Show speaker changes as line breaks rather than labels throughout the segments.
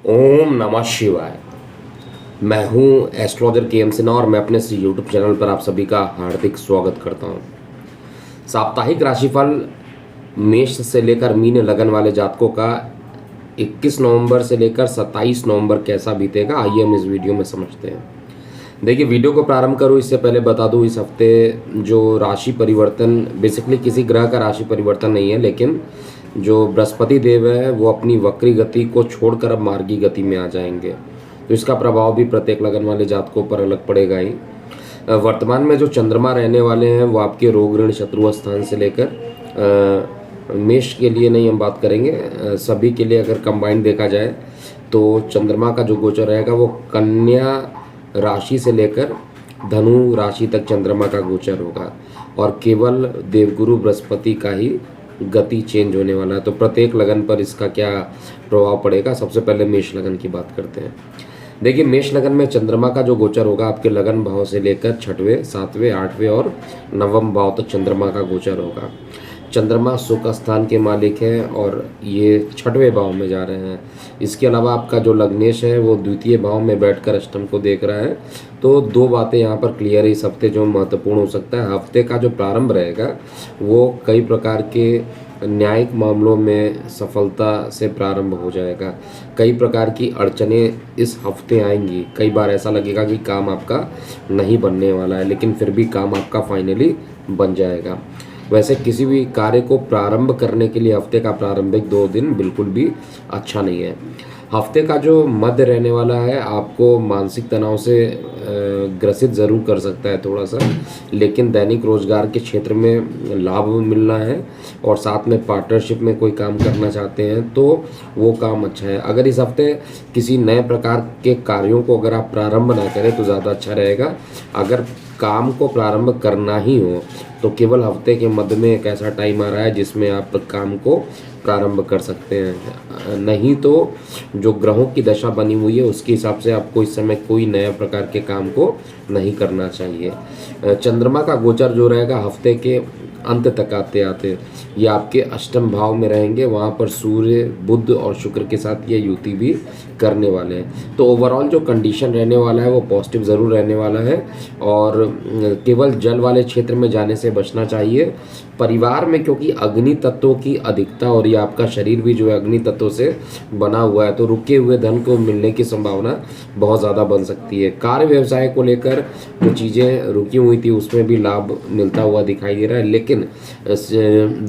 ओम नमः शिवाय। मैं हूं एस्ट्रोलॉजर के एम सिन्हा और मैं अपने इस यूट्यूब चैनल पर आप सभी का हार्दिक स्वागत करता हूं। साप्ताहिक राशिफल मेष से लेकर मीन लगन वाले जातकों का 21 नवंबर से लेकर 27 नवंबर कैसा बीतेगा, आइए हम इस वीडियो में समझते हैं। देखिए, वीडियो को प्रारंभ करूं इससे पहले बता दूं, इस हफ्ते जो राशि परिवर्तन, बेसिकली किसी ग्रह का राशि परिवर्तन नहीं है, लेकिन जो बृहस्पति देव है वो अपनी वक्री गति को छोड़कर अब मार्गी गति में आ जाएंगे, तो इसका प्रभाव भी प्रत्येक लगन वाले जातकों पर अलग पड़ेगा ही। वर्तमान में जो चंद्रमा रहने वाले हैं वो आपके रोग ऋण शत्रु स्थान से लेकर मेष के लिए नहीं हम बात करेंगे, सभी के लिए अगर कंबाइंड देखा जाए तो चंद्रमा का जो गोचर रहेगा वो कन्या राशि से लेकर धनु राशि तक चंद्रमा का गोचर होगा और केवल देवगुरु बृहस्पति का ही गति चेंज होने वाला है। तो प्रत्येक लगन पर इसका क्या प्रभाव पड़ेगा, सबसे पहले मेष लगन की बात करते हैं। देखिए, मेष लगन में चंद्रमा का जो गोचर होगा आपके लगन भाव से लेकर 6वें 7वें 8वें और 9वें भाव तक चंद्रमा का गोचर होगा। चंद्रमा सुख स्थान के मालिक हैं और ये 6वें भाव में जा रहे हैं। इसके अलावा आपका जो लग्नेश है वो द्वितीय भाव में बैठकर अष्टम को देख रहा है। तो दो बातें यहाँ पर क्लियर है इस हफ्ते जो महत्वपूर्ण हो सकता है। हफ्ते का जो प्रारंभ रहेगा वो कई प्रकार के न्यायिक मामलों में सफलता से प्रारंभ हो जाएगा। कई प्रकार की अड़चनें इस हफ्ते आएंगी। कई बार ऐसा लगेगा कि काम आपका नहीं बनने वाला है, लेकिन फिर भी काम आपका फाइनली बन जाएगा। वैसे किसी भी कार्य को प्रारंभ करने के लिए हफ्ते का प्रारंभिक 2 दिन बिल्कुल भी अच्छा नहीं है। हफ्ते का जो मध्य रहने वाला है आपको मानसिक तनाव से ग्रसित ज़रूर कर सकता है थोड़ा सा, लेकिन दैनिक रोजगार के क्षेत्र में लाभ मिलना है और साथ में पार्टनरशिप में कोई काम करना चाहते हैं तो वो काम अच्छा है। अगर इस हफ्ते किसी नए प्रकार के कार्यों को अगर आप प्रारंभ ना करें तो ज़्यादा अच्छा रहेगा। अगर काम को प्रारंभ करना ही हो तो केवल हफ्ते के मध्य में एक ऐसा टाइम आ रहा है जिसमें आप काम को प्रारंभ कर सकते हैं, नहीं तो जो ग्रहों की दशा बनी हुई है उसके हिसाब से आपको इस समय कोई नया प्रकार के काम को नहीं करना चाहिए। चंद्रमा का गोचर जो रहेगा हफ्ते के अंत तक आते आते ये आपके अष्टम भाव में रहेंगे। वहाँ पर सूर्य बुध और शुक्र के साथ ये युति भी करने वाले हैं। तो ओवरऑल जो कंडीशन रहने वाला है वो पॉजिटिव ज़रूर रहने वाला है और केवल जल वाले क्षेत्र में जाने से बचना चाहिए। परिवार में क्योंकि अग्नि तत्वों की अधिकता और ये आपका शरीर भी जो है अग्नि तत्वों से बना हुआ है, तो रुके हुए धन को मिलने की संभावना बहुत ज़्यादा बन सकती है। कार्य व्यवसाय को लेकर जो चीज़ें रुकी हुई थी उसमें भी लाभ मिलता हुआ दिखाई दे रहा है, लेकिन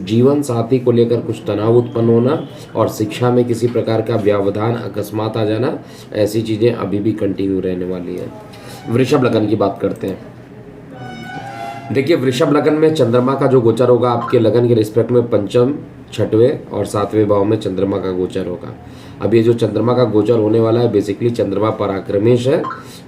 जीवन साथी को लेकर कुछ तनाव उत्पन्न होना और शिक्षा में किसी प्रकार का व्यवधान अकस्मात आ जाना, ऐसी चीज़ें अभी भी कंटिन्यू रहने वाली है। वृषभ लगन की बात करते हैं। देखिए, वृषभ लगन में चंद्रमा का जो गोचर होगा आपके लगन के रिस्पेक्ट में पंचम 6वें और 7वें भाव में चंद्रमा का गोचर होगा। अब ये जो चंद्रमा का गोचर होने वाला है बेसिकली चंद्रमा पराक्रमेश है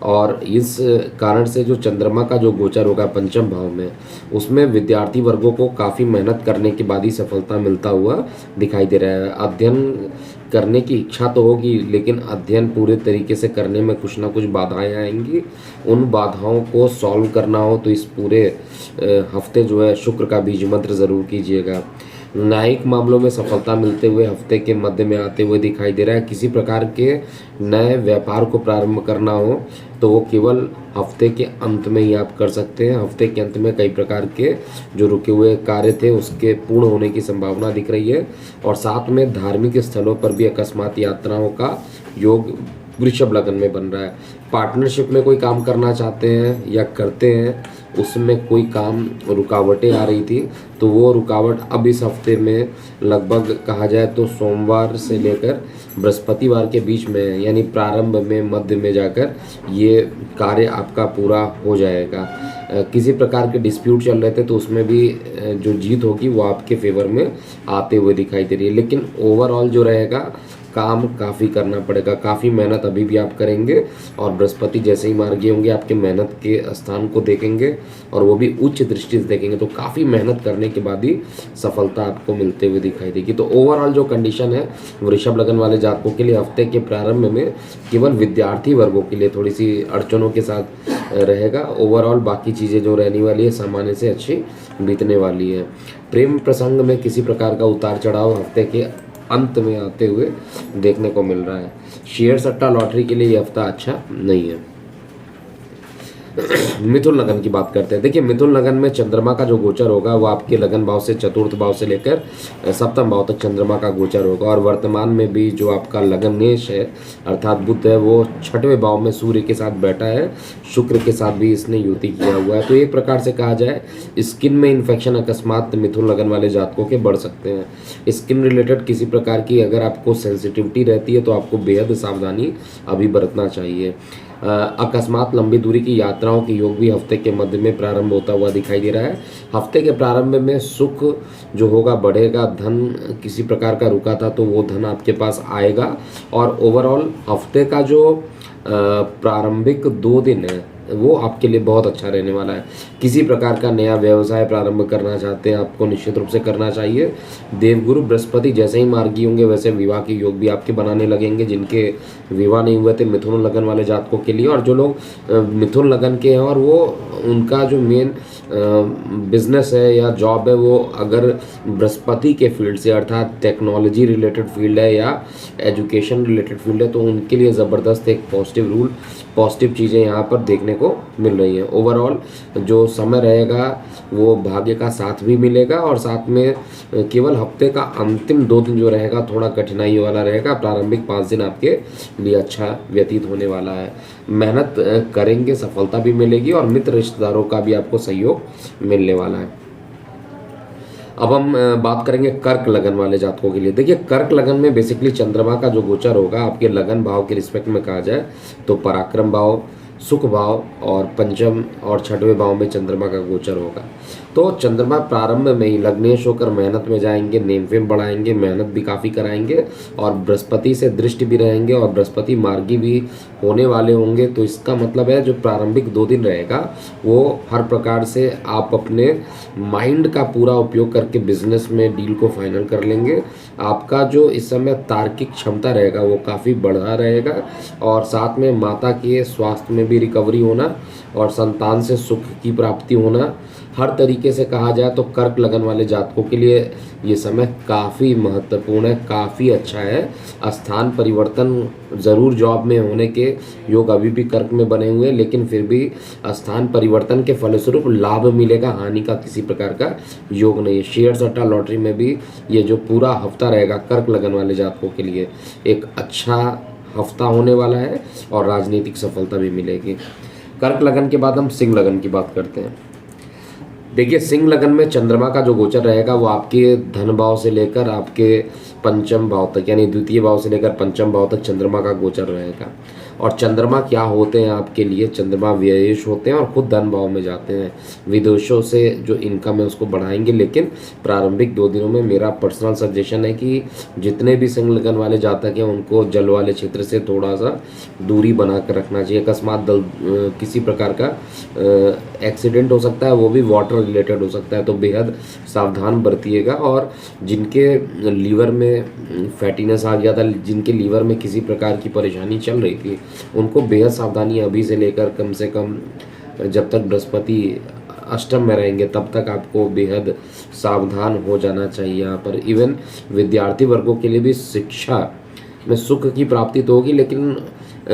और इस कारण से जो चंद्रमा का जो गोचर होगा पंचम भाव में उसमें विद्यार्थी वर्गों को काफ़ी मेहनत करने के बाद ही सफलता मिलता हुआ दिखाई दे रहा है। अध्ययन करने की इच्छा तो होगी लेकिन अध्ययन पूरे तरीके से करने में कुछ ना कुछ बाधाएं आएंगी। उन बाधाओं को सॉल्व करना हो तो इस पूरे हफ्ते जो है शुक्र का बीज मंत्र ज़रूर कीजिएगा। न्यायिक मामलों में सफलता मिलते हुए हफ्ते के मध्य में आते हुए दिखाई दे रहा है। किसी प्रकार के नए व्यापार को प्रारंभ करना हो तो वो केवल हफ्ते के अंत में ही आप कर सकते हैं। हफ्ते के अंत में कई प्रकार के जो रुके हुए कार्य थे उसके पूर्ण होने की संभावना दिख रही है और साथ में धार्मिक स्थलों पर भी अकस्मात यात्राओं का योग वृषभ लगन में बन रहा है। पार्टनरशिप में कोई काम करना चाहते हैं या करते हैं उसमें कोई काम रुकावटें आ रही थी तो वो रुकावट अब इस हफ्ते में लगभग कहा जाए तो सोमवार से लेकर बृहस्पतिवार के बीच में यानी प्रारंभ में मध्य में जाकर ये कार्य आपका पूरा हो जाएगा। किसी प्रकार के डिस्प्यूट चल रहे थे तो उसमें भी जो जीत होगी वो आपके फेवर में आते हुए दिखाई दे रही है, लेकिन ओवरऑल जो रहेगा काम काफ़ी करना पड़ेगा। काफ़ी मेहनत अभी भी आप करेंगे और बृहस्पति जैसे ही मार्गी होंगे आपके मेहनत के स्थान को देखेंगे और वो भी उच्च दृष्टि से देखेंगे, तो काफ़ी मेहनत करने के बाद ही सफलता आपको मिलते हुए दिखाई देगी। तो ओवरऑल जो कंडीशन है वृषभ लगन वाले जातकों के लिए हफ्ते के प्रारंभ में केवल विद्यार्थी वर्गों के लिए थोड़ी सी अड़चनों के साथ रहेगा। ओवरऑल बाकी चीज़ें जो रहने वाली है सामान्य से अच्छी बीतने वाली है। प्रेम प्रसंग में किसी प्रकार का उतार चढ़ाव हफ्ते के अंत में आते हुए देखने को मिल रहा है। शेयर सट्टा लॉटरी के लिए ये हफ्ता अच्छा नहीं है। मिथुन लगन की बात करते हैं। देखिए मिथुन लगन में चंद्रमा का जो गोचर होगा वो आपके लगन भाव से चतुर्थ भाव से लेकर सप्तम भाव तक चंद्रमा का गोचर होगा, और वर्तमान में भी जो आपका लगनेश है अर्थात बुध है वो छठवें भाव में सूर्य के साथ बैठा है, शुक्र के साथ भी इसने युति किया हुआ है। तो एक प्रकार से कहा जाए स्किन में इन्फेक्शन अकस्मात मिथुन लगन वाले जातकों के बढ़ सकते हैं। स्किन रिलेटेड किसी प्रकार की अगर आपको सेंसिटिविटी रहती है तो आपको बेहद सावधानी अभी बरतना चाहिए। अकस्मात लंबी दूरी की यात्राओं की योग भी हफ्ते के मध्य में प्रारंभ होता हुआ दिखाई दे रहा है। हफ्ते के प्रारंभ में सुख जो होगा बढ़ेगा, धन किसी प्रकार का रुका था तो वो धन आपके पास आएगा, और ओवरऑल हफ्ते का जो प्रारंभिक 2 दिन है वो आपके लिए बहुत अच्छा रहने वाला है। किसी प्रकार का नया व्यवसाय प्रारंभ करना चाहते हैं आपको निश्चित रूप से करना चाहिए। देवगुरु बृहस्पति जैसे ही मार्गी होंगे वैसे विवाह के योग भी आपके बनाने लगेंगे। जिनके विवाह नहीं हुए थे मिथुन लगन वाले जातकों के लिए, और जो लोग मिथुन लगन के हैं और वो उनका जो मेन बिजनेस है या जॉब है वो अगर बृहस्पति के फील्ड से अर्थात टेक्नोलॉजी रिलेटेड फील्ड है या एजुकेशन रिलेटेड फील्ड है तो उनके लिए ज़बरदस्त एक पॉजिटिव चीज़ें यहाँ पर देखने को मिल रही हैं। ओवरऑल जो समय रहेगा वो भाग्य का साथ भी मिलेगा, और साथ में केवल हफ्ते का अंतिम 2 दिन जो रहेगा थोड़ा कठिनाई वाला रहेगा। प्रारंभिक 5 दिन आपके लिए अच्छा व्यतीत होने वाला है। मेहनत करेंगे सफलता भी मिलेगी, और मित्र रिश्तेदारों का भी आपको सहयोग मिलने वाला है। अब हम बात करेंगे कर्क लगन वाले जातकों के लिए। देखिए कर्क लगन में बेसिकली चंद्रमा का जो गोचर होगा आपके लगन भाव के रिस्पेक्ट में कहा जाए तो पराक्रम भाव, सुख भाव और पंचम और छठवें भाव में चंद्रमा का गोचर होगा। तो चंद्रमा प्रारंभ में ही लग्नेश होकर मेहनत में जाएंगे, नेम फेम बढ़ाएंगे, मेहनत भी काफ़ी कराएंगे, और बृहस्पति से दृष्टि भी रहेंगे और बृहस्पति मार्गी भी होने वाले होंगे। तो इसका मतलब है जो प्रारंभिक 2 दिन रहेगा वो हर प्रकार से आप अपने माइंड का पूरा उपयोग करके बिजनेस में डील को फाइनल कर लेंगे। आपका जो इस समय तार्किक क्षमता रहेगा वो काफ़ी बढ़ा रहेगा, और साथ में माता के स्वास्थ्य में भी रिकवरी होना और संतान से सुख की प्राप्ति होना, हर तरीके से कहा जाए तो कर्क लगन वाले जातकों के लिए ये समय काफ़ी महत्वपूर्ण है, काफ़ी अच्छा है। स्थान परिवर्तन ज़रूर जॉब में होने के योग अभी भी कर्क में बने हुए हैं, लेकिन फिर भी स्थान परिवर्तन के फलस्वरूप लाभ मिलेगा, हानि का किसी प्रकार का योग नहीं है। शेयर सट्टा लॉटरी में भी ये जो पूरा हफ्ता रहेगा कर्क लगन वाले जातकों के लिए एक अच्छा हफ्ता होने वाला है, और राजनीतिक सफलता भी मिलेगी। कर्क लगन के बाद हम सिंह लगन की बात करते हैं। देखिए सिंह लगन में चंद्रमा का जो गोचर रहेगा वो आपके धन भाव से लेकर आपके पंचम भाव तक यानी द्वितीय भाव से लेकर पंचम भाव तक चंद्रमा का गोचर रहेगा। और चंद्रमा क्या होते हैं आपके लिए, चंद्रमा व्ययेश होते हैं और खुद धन भाव में जाते हैं। विदेशों से जो इनकम है उसको बढ़ाएंगे, लेकिन प्रारंभिक 2 दिनों में मेरा पर्सनल सजेशन है कि जितने भी सिंह लगन वाले जातक हैं उनको जल वाले क्षेत्र से थोड़ा सा दूरी बना कर रखना चाहिए। अकस्मात किसी प्रकार का एक्सीडेंट हो सकता है, वो भी वाटर रिलेटेड हो सकता है, तो बेहद सावधान बरतिएगा। और जिनके लीवर में फैटीनेस आ गया था, जिनके लीवर में किसी प्रकार की परेशानी चल रही थी, उनको बेहद सावधानी अभी से लेकर कम से कम जब तक बृहस्पति अष्टम में रहेंगे तब तक आपको बेहद सावधान हो जाना चाहिए। यहाँ पर इवन विद्यार्थी वर्गों के लिए भी शिक्षा में सुख की प्राप्ति तो होगी, लेकिन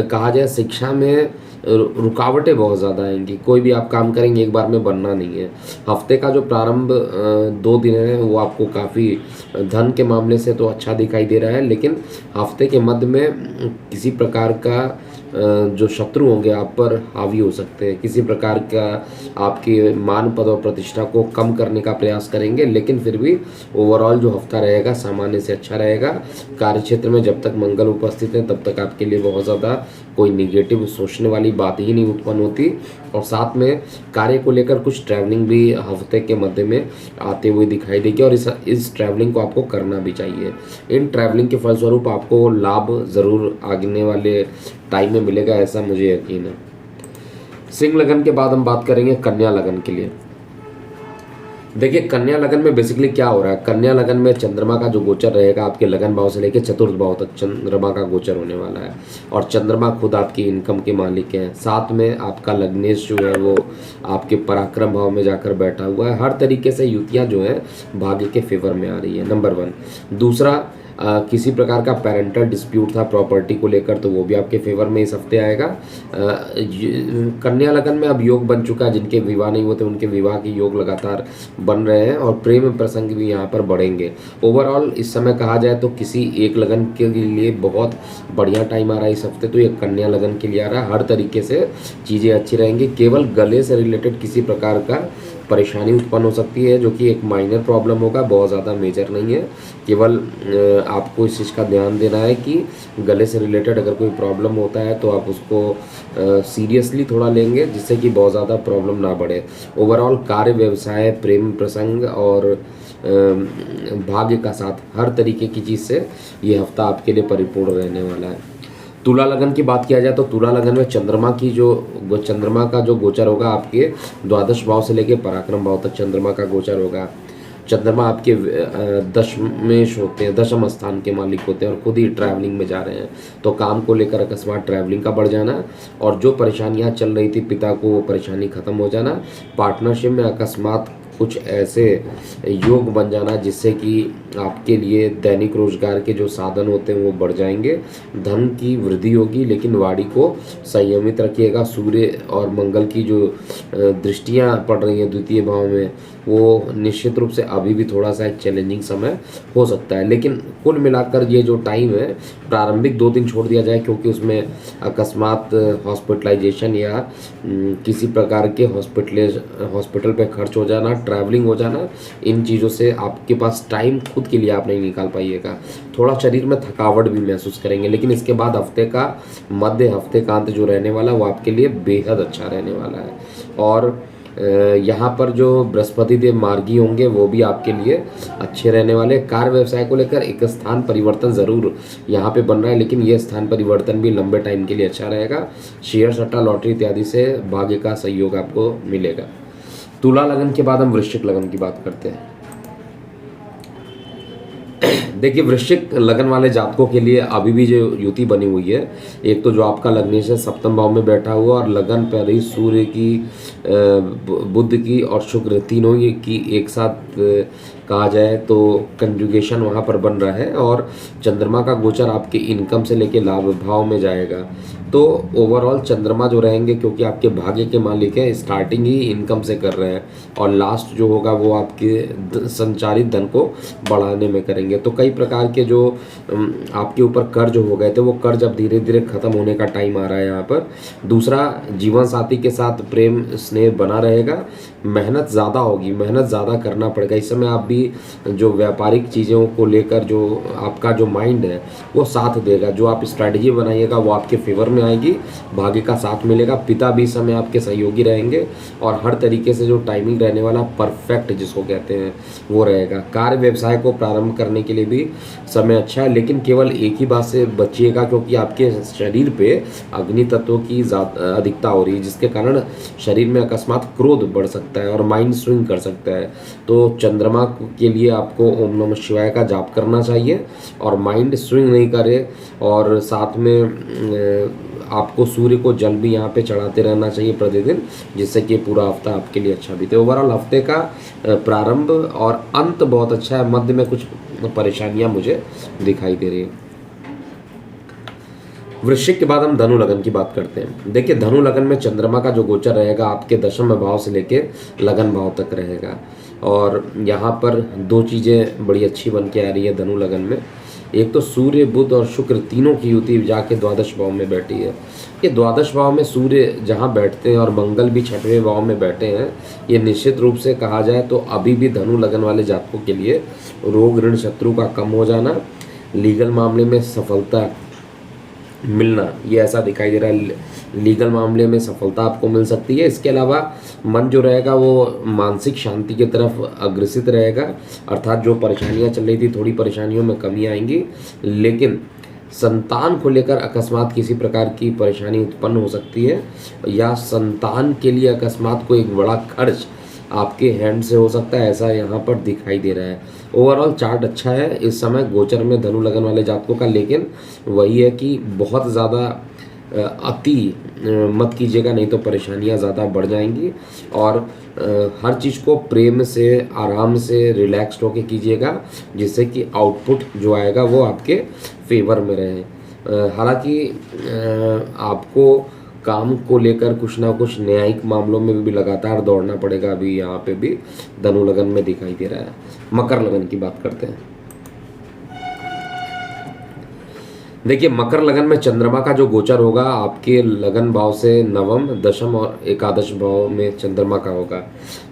कहा जाए शिक्षा में रुकावटें बहुत ज़्यादा आएंगी। कोई भी आप काम करेंगे एक बार में बनना नहीं है। हफ्ते का जो प्रारंभ 2 दिन है वो आपको काफ़ी धन के मामले से तो अच्छा दिखाई दे रहा है, लेकिन हफ्ते के मध्य में किसी प्रकार का जो शत्रु होंगे आप पर हावी हो सकते हैं, किसी प्रकार का आपके मान पद और प्रतिष्ठा को कम करने का प्रयास करेंगे, लेकिन फिर भी ओवरऑल जो हफ्ता रहेगा सामान्य से अच्छा रहेगा। कार्यक्षेत्र में जब तक मंगल उपस्थित है तब तक आपके लिए बहुत ज़्यादा कोई निगेटिव सोचने वाली बात ही नहीं उत्पन्न होती। और साथ में कार्य को लेकर कुछ ट्रैवलिंग भी हफ्ते के मध्य में आते हुए दिखाई देगी, और इस ट्रैवलिंग को आपको करना भी चाहिए। इन ट्रैवलिंग के फलस्वरूप आपको लाभ ज़रूर आगने वाले टाइम में मिलेगा, ऐसा मुझे यकीन है। सिंह लगन के बाद हम बात करेंगे कन्या लगन के लिए। देखिए कन्या लगन में बेसिकली क्या हो रहा है, कन्या लगन में चंद्रमा का जो गोचर रहेगा आपके लगन भाव से लेकर चतुर्थ भाव तक चंद्रमा का गोचर होने वाला है, और चंद्रमा खुद आपकी इनकम के मालिक हैं। साथ में आपका लग्नेश जो है वो आपके पराक्रम भाव में जाकर बैठा हुआ है। हर तरीके से युतियाँ जो है भाग्य के फेवर में आ रही है, नंबर 1। दूसरा किसी प्रकार का पेरेंटल डिस्प्यूट था प्रॉपर्टी को लेकर तो वो भी आपके फेवर में इस हफ्ते आएगा। कन्या लगन में अब योग बन चुका है, जिनके विवाह नहीं होते उनके विवाह के योग लगातार बन रहे हैं और प्रेम प्रसंग भी यहाँ पर बढ़ेंगे। ओवरऑल इस समय कहा जाए तो किसी एक लगन के लिए बहुत बढ़िया टाइम आ रहा है इस हफ्ते, तो ये कन्या लगन के लिए आ रहा है। हर तरीके से चीज़ें अच्छी रहेंगी। केवल गले से रिलेटेड किसी प्रकार का परेशानी उत्पन्न हो सकती है, जो कि एक माइनर प्रॉब्लम होगा, बहुत ज़्यादा मेजर नहीं है। केवल आपको इस चीज़ का ध्यान देना है कि गले से रिलेटेड अगर कोई प्रॉब्लम होता है तो आप उसको सीरियसली थोड़ा लेंगे, जिससे कि बहुत ज़्यादा प्रॉब्लम ना बढ़े। ओवरऑल कार्य, व्यवसाय, प्रेम प्रसंग और भाग्य का साथ हर तरीके की चीज़ से ये हफ्ता आपके लिए परिपूर्ण रहने वाला है। तुला लगन की बात किया जाए तो तुला लगन में चंद्रमा का जो गोचर होगा आपके द्वादश भाव से लेकर पराक्रम भाव तक चंद्रमा का गोचर होगा। चंद्रमा आपके दशमेश होते हैं, दशम स्थान के मालिक होते हैं और खुद ही ट्रैवलिंग में जा रहे हैं, तो काम को लेकर अकस्मात ट्रैवलिंग का बढ़ जाना और जो परेशानियां चल रही थी पिता को वो परेशानी खत्म हो जाना। पार्टनरशिप में अकस्मात कुछ ऐसे योग बन जाना जिससे कि आपके लिए दैनिक रोजगार के जो साधन होते हैं वो बढ़ जाएंगे। धन की वृद्धि होगी, लेकिन वाणी को संयमित रखिएगा। सूर्य और मंगल की जो दृष्टियां पड़ रही हैं द्वितीय भाव में, वो निश्चित रूप से अभी भी थोड़ा सा एक चैलेंजिंग समय हो सकता है, लेकिन कुल मिलाकर ये जो टाइम है प्रारंभिक 2 दिन छोड़ दिया जाए, क्योंकि उसमें अकस्मात हॉस्पिटलाइजेशन या किसी प्रकार के हॉस्पिटल पे खर्च हो जाना, ट्रैवलिंग हो जाना, इन चीज़ों से आपके पास टाइम खुद के लिए आप नहीं निकाल पाइएगा। थोड़ा शरीर में थकावट भी महसूस करेंगे, लेकिन इसके बाद हफ्ते का मध्य, हफ्ते का अंत जो रहने वाला वो आपके लिए बेहद अच्छा रहने वाला है। और यहाँ पर जो बृहस्पति देव मार्गी होंगे वो भी आपके लिए अच्छे रहने वाले। कार्य व्यवसाय को लेकर एक स्थान परिवर्तन ज़रूर यहाँ पे बन रहा है, लेकिन ये स्थान परिवर्तन भी लंबे टाइम के लिए अच्छा रहेगा। शेयर सट्टा, लॉटरी इत्यादि से भाग्य का सहयोग आपको मिलेगा। तुला लगन के बाद हम वृश्चिक लगन की बात करते हैं। देखिए, वृश्चिक लगन वाले जातकों के लिए अभी भी जो युति बनी हुई है, एक तो जो आपका लग्नेश है सप्तम भाव में बैठा हुआ और लगन पर ही सूर्य की, बुध की और शुक्र तीनों की एक साथ कहा जाए तो कंजुगेशन वहाँ पर बन रहा है और चंद्रमा का गोचर आपके इनकम से लेके लाभ भाव में जाएगा। तो ओवरऑल चंद्रमा जो रहेंगे, क्योंकि आपके भाग्य के मालिक हैं, स्टार्टिंग ही इनकम से कर रहे हैं और लास्ट जो होगा वो आपके संचारित धन को बढ़ाने में करेंगे। तो कई प्रकार के जो आपके ऊपर कर्ज हो गए थे वो कर्ज अब धीरे धीरे खत्म होने का टाइम आ रहा है यहाँ पर। दूसरा, जीवन साथी के साथ प्रेम स्नेह बना रहेगा। मेहनत ज़्यादा होगी, मेहनत ज़्यादा करना पड़ेगा। इस समय आप भी जो व्यापारिक चीज़ों को लेकर जो आपका जो माइंड है वो साथ देगा। जो आप स्ट्रैटेजी बनाइएगा वो आपके फेवर में आएगी, भाग्य का साथ मिलेगा। पिता भी इस समय आपके सहयोगी रहेंगे और हर तरीके से जो टाइमिंग रहने वाला परफेक्ट जिसको कहते हैं वो रहेगा। कार्य व्यवसाय को प्रारंभ करने के लिए भी समय अच्छा है, लेकिन केवल एक ही बात से बचिएगा, क्योंकि आपके शरीर पे अग्नि तत्व की अधिकता हो रही है, जिसके कारण शरीर में अकस्मात क्रोध बढ़ सकता है और माइंड स्विंग कर सकता है। तो चंद्रमा के लिए आपको ओम नमः शिवाय का जाप करना चाहिए और माइंड स्विंग नहीं करे, और साथ में आपको सूर्य को जल भी यहाँ पे चढ़ाते रहना चाहिए प्रतिदिन, जिससे कि पूरा हफ्ता आपके लिए अच्छा बीते। ओवरऑल हफ्ते का प्रारंभ और अंत बहुत अच्छा है, मध्य में कुछ परेशानियां मुझे दिखाई दे रही है। वृश्चिक के बाद हम धनु लगन की बात करते हैं। देखिए, धनु लगन में चंद्रमा का जो गोचर रहेगा आपके दशम भाव से लेके लगन भाव तक रहेगा और यहाँ पर 2 चीज़ें बड़ी अच्छी बन के आ रही है धनु लगन में। एक तो सूर्य, बुध और शुक्र तीनों की युति जाके द्वादश भाव में बैठी है। ये द्वादश भाव में सूर्य जहाँ बैठते हैं और मंगल भी 6वें भाव में बैठे हैं, ये निश्चित रूप से कहा जाए तो अभी भी धनु लगन वाले जातकों के लिए रोग, ऋण, शत्रु का कम हो जाना, लीगल मामले में सफलता मिलना, ये ऐसा दिखाई दे रहा है। लीगल मामले में सफलता आपको मिल सकती है। इसके अलावा मन जो रहेगा वो मानसिक शांति की तरफ अग्रसित रहेगा, अर्थात जो परेशानियां चल रही थी थोड़ी परेशानियों में कमी आएंगी, लेकिन संतान को लेकर अकस्मात किसी प्रकार की परेशानी उत्पन्न हो सकती है या संतान के लिए अकस्मात कोई एक बड़ा खर्च आपके हैंड से हो सकता है, ऐसा यहाँ पर दिखाई दे रहा है। ओवरऑल चार्ट अच्छा है इस समय गोचर में धनु लगन वाले जातकों का, लेकिन वही है कि बहुत ज़्यादा अति मत कीजिएगा, नहीं तो परेशानियां ज़्यादा बढ़ जाएंगी। और हर चीज़ को प्रेम से, आराम से, रिलैक्स्ड होके कीजिएगा, जिससे कि आउटपुट जो आएगा वो आपके फेवर में रहे। हालांकि आपको काम को लेकर कुछ ना कुछ न्यायिक मामलों में भी लगातार दौड़ना पड़ेगा। अभी यहाँ पे भी धनु लगन में दिखाई दे रहा है। मकर लगन की बात करते हैं। देखिए, मकर लगन में चंद्रमा का जो गोचर होगा आपके लगन भाव से नवम, दशम और एकादश भाव में चंद्रमा का होगा।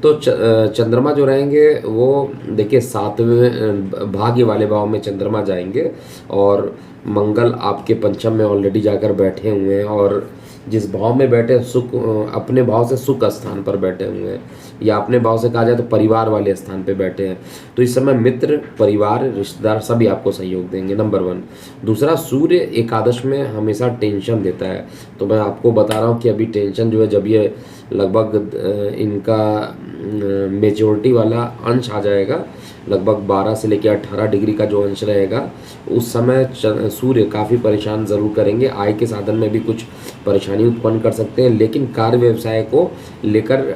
तो चंद्रमा जो रहेंगे वो देखिए 7वें भाग्य वाले भाव में चंद्रमा जाएंगे, और मंगल आपके पंचम में ऑलरेडी जाकर बैठे हुए हैं, और जिस भाव में बैठे सुख, अपने भाव से सुख स्थान पर बैठे हुए हैं, या अपने भाव से कहा जाए तो परिवार वाले स्थान पे बैठे हैं। तो इस समय मित्र, परिवार, रिश्तेदार सभी आपको सहयोग देंगे, नंबर 1। दूसरा, सूर्य एकादश में हमेशा टेंशन देता है। तो मैं आपको बता रहा हूँ कि अभी टेंशन जो है, जब ये लगभग इनका मेजोरिटी वाला अंश आ जाएगा, लगभग 12 से लेकर 18 डिग्री का जो अंश रहेगा, उस समय सूर्य काफ़ी परेशान ज़रूर करेंगे। आय के साधन में भी कुछ परेशानी उत्पन्न कर सकते हैं, लेकिन कार्य व्यवसाय को लेकर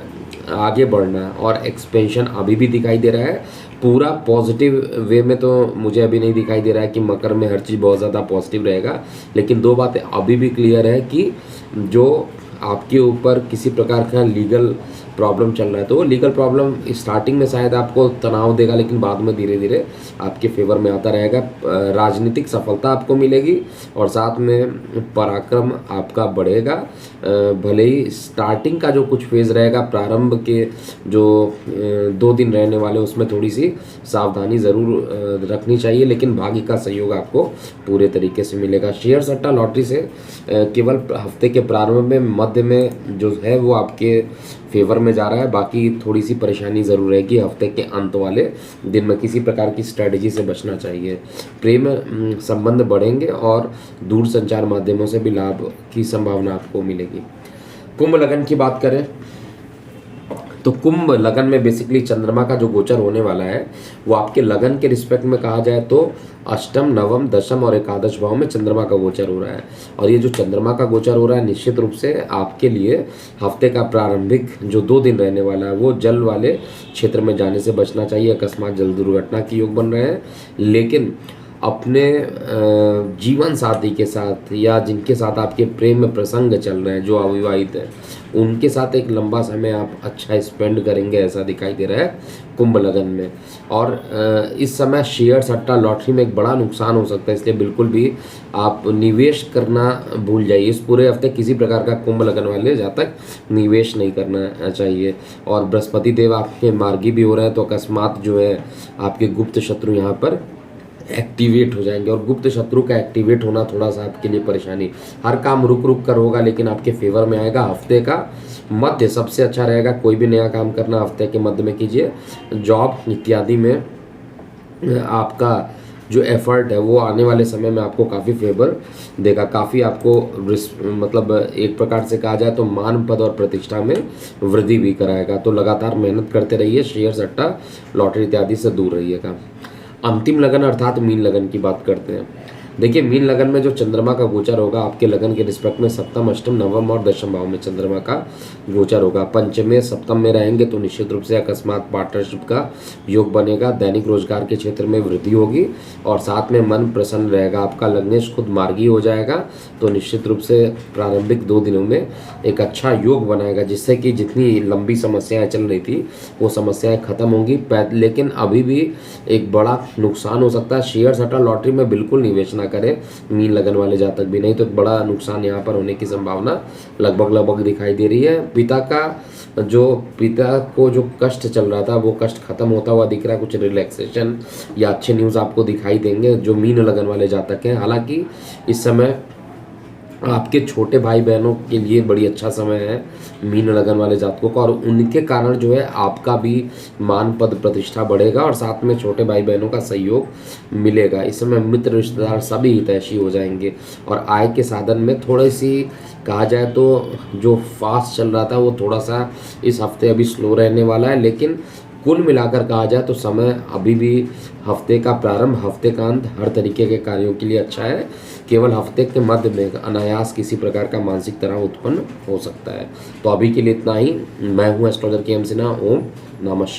आगे बढ़ना और एक्सपेंशन अभी भी दिखाई दे रहा है। पूरा पॉजिटिव वे में तो मुझे अभी नहीं दिखाई दे रहा है कि मकर में हर चीज़ बहुत ज़्यादा पॉजिटिव रहेगा, लेकिन 2 बातें अभी भी क्लियर है कि जो आपके ऊपर किसी प्रकार का लीगल प्रॉब्लम चल रहा है, तो वो लीगल प्रॉब्लम स्टार्टिंग में शायद आपको तनाव देगा, लेकिन बाद में धीरे धीरे आपके फेवर में आता रहेगा। राजनीतिक सफलता आपको मिलेगी, और साथ में पराक्रम आपका बढ़ेगा। भले ही स्टार्टिंग का जो कुछ फेज़ रहेगा, प्रारंभ के जो 2 दिन रहने वाले, उसमें थोड़ी सी सावधानी ज़रूर रखनी चाहिए, लेकिन भाग्य का सहयोग आपको पूरे तरीके से मिलेगा। शेयर सट्टा लॉटरी से केवल हफ्ते के प्रारंभ में, मध्य में जो है वो आपके फेवर में जा रहा है। बाकी थोड़ी सी परेशानी ज़रूर रहेगी हफ्ते के अंत वाले दिन में। किसी प्रकार की स्ट्रैटेजी से बचना चाहिए। प्रेम संबंध बढ़ेंगे, और दूर संचार माध्यमों से भी लाभ की संभावना आपको मिलेगी। कुंभ लगन की बात करें तो कुंभ लगन में बेसिकली चंद्रमा का जो गोचर होने वाला है, वो आपके लगन के रिस्पेक्ट में कहा जाए तो अष्टम, नवम, दशम और एकादश भाव में चंद्रमा का गोचर हो रहा है। और ये जो चंद्रमा का गोचर हो रहा है, निश्चित रूप से आपके लिए हफ्ते का प्रारंभिक जो 2 दिन रहने वाला है, वो जल वाले क्षेत्र में जाने से बचना चाहिए। अकस्मात जल दुर्घटना के योग बन रहे हैं, लेकिन अपने जीवन साथी के साथ या जिनके साथ आपके प्रेम में प्रसंग चल रहे हैं, जो अविवाहित हैं, उनके साथ एक लंबा समय आप अच्छा स्पेंड करेंगे, ऐसा दिखाई दे रहा है कुंभ लगन में। और इस समय शेयर सट्टा लॉटरी में एक बड़ा नुकसान हो सकता है, इसलिए बिल्कुल भी आप निवेश करना भूल जाइए। इस पूरे हफ्ते किसी प्रकार का कुंभ लगन वाले जहाँ तक निवेश नहीं करना चाहिए। और बृहस्पति देव आपके मार्गी भी हो रहे हैं, तो अकस्मात जो है आपके गुप्त शत्रु यहाँ पर एक्टिवेट हो जाएंगे। और गुप्त शत्रु का एक्टिवेट होना थोड़ा सा आपके लिए परेशानी। हर काम रुक रुक कर होगा, लेकिन आपके फेवर में आएगा। हफ्ते का मध्य सबसे अच्छा रहेगा। कोई भी नया काम करना हफ्ते के मध्य में कीजिए। जॉब इत्यादि में आपका जो एफर्ट है वो आने वाले समय में आपको काफ़ी फेवर देगा। काफ़ी आपको मतलब एक प्रकार से कहा जाए तो मान, पद और प्रतिष्ठा में वृद्धि भी कराएगा। तो लगातार मेहनत करते रहिए। शेयर सट्टा लॉटरी इत्यादि से दूर रहिएगा। अंतिम लगन अर्थात मीन लगन की बात करते हैं। देखिए, मीन लगन में जो चंद्रमा का गोचर होगा आपके लगन के रिस्पेक्ट में सप्तम, अष्टम, नवम और दशम भाव में चंद्रमा का गोचर होगा। पंचमें, सप्तम में रहेंगे तो निश्चित रूप से अकस्मात पार्टनरशिप का योग बनेगा। दैनिक रोजगार के क्षेत्र में वृद्धि होगी, और साथ में मन प्रसन्न रहेगा। आपका लग्नेश खुद मार्गी हो जाएगा, तो निश्चित रूप से प्रारंभिक 2 दिनों में एक अच्छा योग बनाएगा, जिससे कि जितनी लंबी समस्याएं चल रही थी वो समस्याएं खत्म होंगी। लेकिन अभी भी एक बड़ा नुकसान हो सकता है। शेयर सट्टा लॉटरी में बिल्कुल निवेश करें मीन लगन वाले जातक भी, नहीं तो बड़ा नुकसान यहाँ पर होने की संभावना लगभग दिखाई दे रही है। पिता को जो कष्ट चल रहा था वो कष्ट खत्म होता हुआ दिख रहा है। कुछ रिलैक्सेशन या अच्छे न्यूज़ आपको दिखाई देंगे जो मीन लगन वाले जातक हैं। हालांकि इस समय आपके छोटे भाई बहनों के लिए बड़ी अच्छा समय है मीन लगन वाले जातकों का, और उनके कारण जो है आपका भी मान, पद, प्रतिष्ठा बढ़ेगा, और साथ में छोटे भाई बहनों का सहयोग मिलेगा। इस समय मित्र, रिश्तेदार सभी हितैषी हो जाएंगे। और आय के साधन में थोड़ी सी कहा जाए तो जो फास्ट चल रहा था वो थोड़ा सा इस हफ्ते अभी स्लो रहने वाला है, लेकिन कुल मिलाकर कहा जाए तो समय अभी भी हफ्ते का प्रारंभ, हफ्ते का अंत हर तरीके के कार्यों के लिए अच्छा है। केवल हफ्ते के मध्य में अनायास किसी प्रकार का मानसिक तनाव उत्पन्न हो सकता है। तो अभी के लिए इतना ही। मैं हूँ एस्ट्रोलॉजर के एम सिन्हा। ओम नमः शिवाय।